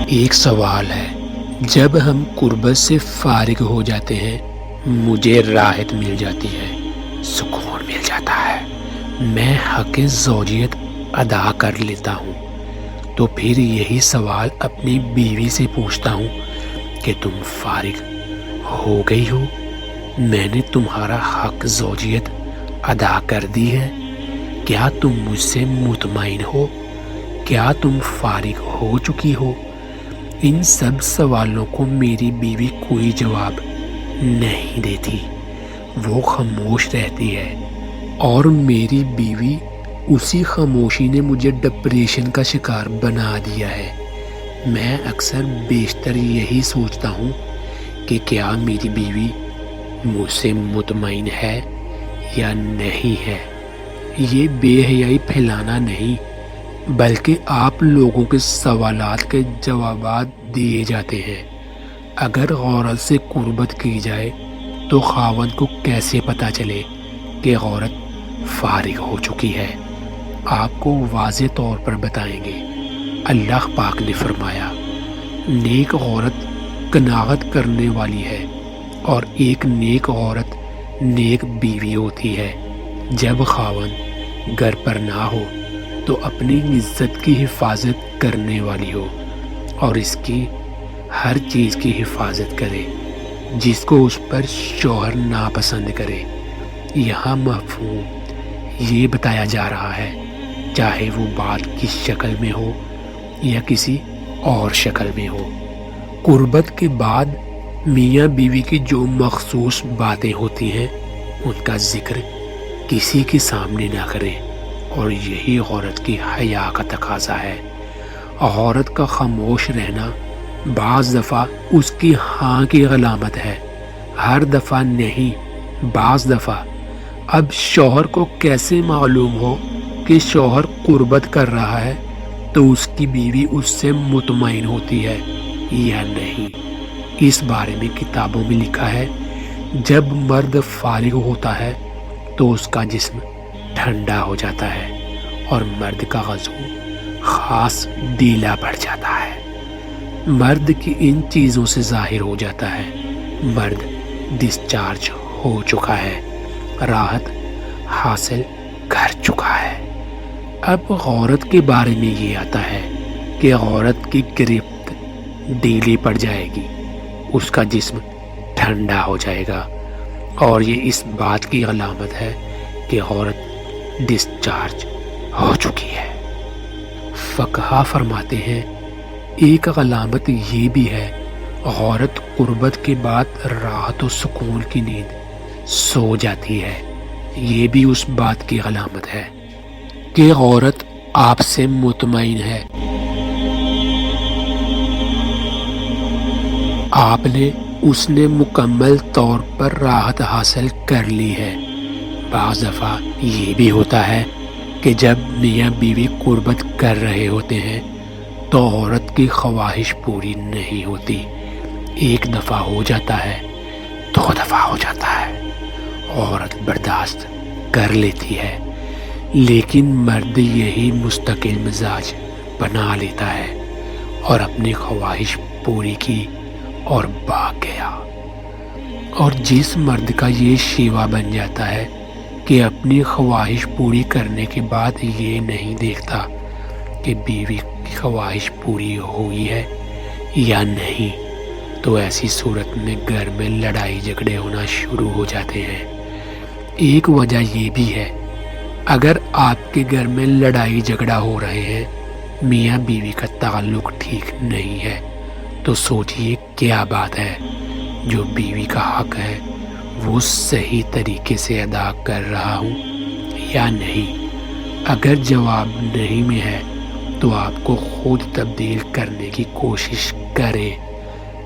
ایک سوال ہے، جب ہم قربت سے فارغ ہو جاتے ہیں مجھے راحت مل جاتی ہے، سکون مل جاتا ہے، میں حق زوجیت ادا کر لیتا ہوں، تو پھر یہی سوال اپنی بیوی سے پوچھتا ہوں کہ تم فارغ ہو گئی ہو؟ میں نے تمہارا حق زوجیت ادا کر دی ہے؟ کیا تم مجھ سے مطمئن ہو؟ کیا تم فارغ ہو چکی ہو؟ ان سب سوالوں کو میری بیوی کوئی جواب نہیں دیتی، وہ خاموش رہتی ہے، اور میری بیوی اسی خاموشی نے مجھے ڈپریشن کا شکار بنا دیا ہے۔ میں اکثر بیشتر یہی سوچتا ہوں کہ کیا میری بیوی مجھ سے مطمئن ہے یا نہیں ہے۔ یہ بے حیائی پھیلانا نہیں بلکہ آپ لوگوں کے سوالات کے جوابات دیے جاتے ہیں۔ اگر عورت سے قربت کی جائے تو خاوند کو کیسے پتہ چلے کہ عورت فارغ ہو چکی ہے؟ آپ کو واضح طور پر بتائیں گے۔ اللہ پاک نے فرمایا، نیک عورت قناعت کرنے والی ہے، اور ایک نیک عورت نیک بیوی ہوتی ہے۔ جب خاوند گھر پر نہ ہو تو اپنی عزت کی حفاظت کرنے والی ہو، اور اس کی ہر چیز کی حفاظت کرے جس کو اس پر شوہر ناپسند کرے۔ یہاں مفہوم یہ بتایا جا رہا ہے، چاہے وہ بات کس شکل میں ہو یا کسی اور شکل میں ہو۔ قربت کے بعد میاں بیوی کی جو مخصوص باتیں ہوتی ہیں ان کا ذکر کسی کے سامنے نہ کرے، اور یہی عورت کی حیا کا تقاضا ہے۔ عورت کا خاموش رہنا بعض دفعہ اس کی ہاں کی علامت ہے، ہر دفعہ نہیں، بعض دفعہ۔ اب شوہر کو کیسے معلوم ہو کہ شوہر قربت کر رہا ہے تو اس کی بیوی اس سے مطمئن ہوتی ہے یا نہیں؟ اس بارے میں کتابوں میں لکھا ہے، جب مرد فارغ ہوتا ہے تو اس کا جسم ٹھنڈا ہو جاتا ہے اور مرد کا عضو خاص ڈھیلا پڑ جاتا ہے۔ مرد کی ان چیزوں سے ظاہر ہو جاتا ہے مرد ڈسچارج ہو چکا ہے، راحت حاصل کر چکا ہے۔ اب عورت کے بارے میں یہ آتا ہے کہ عورت کی گرفت ڈھیلی پڑ جائے گی، اس کا جسم ٹھنڈا ہو جائے گا، اور یہ اس بات کی علامت ہے کہ عورت ڈسچارج ہو چکی ہے۔ فقہا فرماتے ہیں، ایک علامت یہ بھی ہے، عورت قربت کے بعد راحت و سکون کی نیند سو جاتی ہے۔ یہ بھی اس بات کی علامت ہے کہ عورت آپ سے مطمئن ہے، آپ نے اس نے مکمل طور پر راحت حاصل کر لی ہے۔ بعض دفعہ یہ بھی ہوتا ہے کہ جب میاں بیوی قربت کر رہے ہوتے ہیں تو عورت کی خواہش پوری نہیں ہوتی، ایک دفعہ ہو جاتا ہے، 2 دفعہ ہو جاتا ہے، عورت برداشت کر لیتی ہے، لیکن مرد یہی مستقل مزاج بنا لیتا ہے اور اپنی خواہش پوری کی اور بھاگ گیا۔ اور جس مرد کا یہ شیوا بن جاتا ہے کہ اپنی خواہش پوری کرنے کے بعد یہ نہیں دیکھتا کہ بیوی کی خواہش پوری ہوئی ہے یا نہیں، تو ایسی صورت میں گھر میں لڑائی جھگڑے ہونا شروع ہو جاتے ہیں۔ ایک وجہ یہ بھی ہے، اگر آپ کے گھر میں لڑائی جھگڑا ہو رہے ہیں، میاں بیوی کا تعلق ٹھیک نہیں ہے، تو سوچئے کیا بات ہے، جو بیوی کا حق ہے وہ صحیح طریقے سے ادا کر رہا ہوں یا نہیں؟ اگر جواب نہیں میں ہے تو آپ کو خود تبدیل کرنے کی کوشش کریں،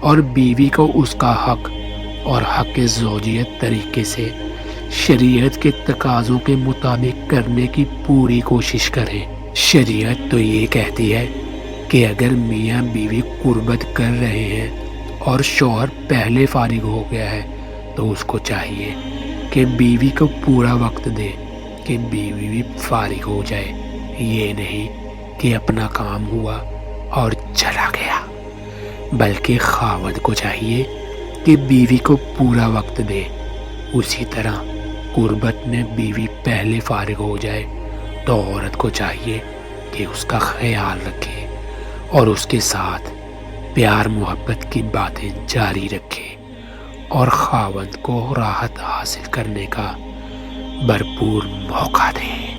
اور بیوی کو اس کا حق اور حق زوجیت طریقے سے شریعت کے تقاضوں کے مطابق کرنے کی پوری کوشش کریں۔ شریعت تو یہ کہتی ہے کہ اگر میاں بیوی قربت کر رہے ہیں اور شوہر پہلے فارغ ہو گیا ہے تو اس کو چاہیے کہ بیوی کو پورا وقت دے کہ بیوی بھی فارغ ہو جائے، یہ نہیں کہ اپنا کام ہوا اور چلا گیا۔ بلکہ خاوند کو چاہیے کہ بیوی کو پورا وقت دے۔ اسی طرح قربت میں بیوی پہلے فارغ ہو جائے تو عورت کو چاہیے کہ اس کا خیال رکھے اور اس کے ساتھ پیار محبت کی باتیں جاری رکھے اور خاوند کو راحت حاصل کرنے کا بھرپور موقع دے۔